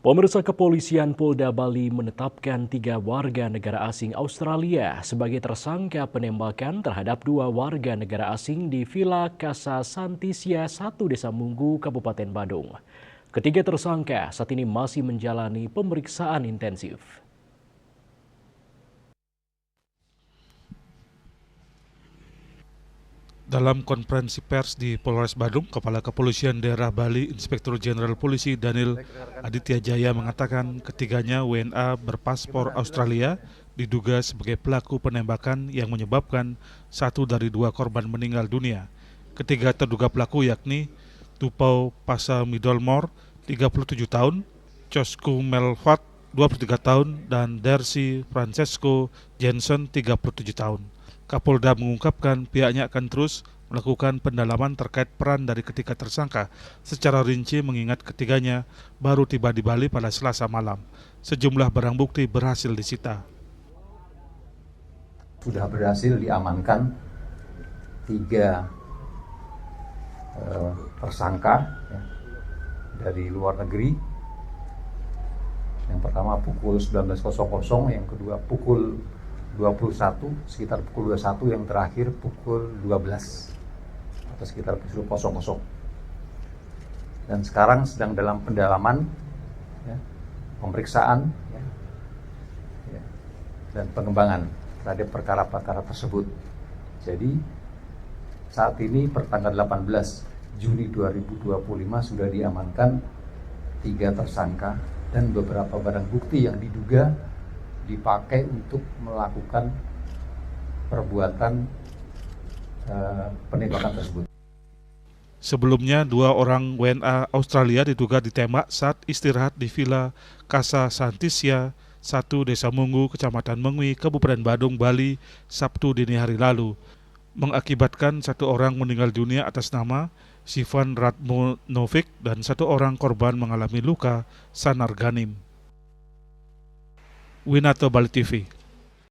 Pemirsa, kepolisian Polda Bali menetapkan 3 warga negara asing Australia sebagai tersangka penembakan terhadap 2 warga negara asing di Villa Casa Santisia 1 Desa Munggu, Kabupaten Badung. Ketiga tersangka saat ini masih menjalani pemeriksaan intensif. Dalam konferensi pers di Polres Badung, Kepala Kepolisian Daerah Bali, Inspektur Jenderal Polisi Daniel Aditya Jaya mengatakan ketiganya WNA berpaspor Australia diduga sebagai pelaku penembakan yang menyebabkan 1 dari 2 korban meninggal dunia. Ketiga terduga pelaku yakni Tupau Pasa Midolmor, 37 tahun, Cosku Melvat, 23 tahun, dan Dersi Francesco Jensen, 37 tahun. Kapolda mengungkapkan pihaknya akan terus melakukan pendalaman terkait peran dari ketiga tersangka secara rinci mengingat ketiganya baru tiba di Bali pada Selasa malam. Sejumlah barang bukti berhasil disita. Sudah berhasil diamankan 3 tersangka ya, dari luar negeri. Yang pertama pukul 19.00, yang kedua pukul 21, sekitar pukul 21, yang terakhir pukul 12 atau sekitar pukul 00. Dan sekarang sedang dalam pendalaman, ya, pemeriksaan ya, dan pengembangan terhadap perkara-perkara tersebut. Jadi saat ini pertanggal 18 Juni 2025 sudah diamankan 3 tersangka dan beberapa barang bukti yang diduga dipakai untuk melakukan perbuatan penembakan tersebut. Sebelumnya 2 orang WNA Australia diduga ditembak saat istirahat di Villa Casa Santisia 1 Desa Munggu, Kecamatan Mengwi, Kabupaten Badung, Bali, Sabtu dini hari lalu, mengakibatkan 1 orang meninggal dunia atas nama Sivan Radmonovic dan 1 orang korban mengalami luka Sanar Ganim. Winato, Bali TV.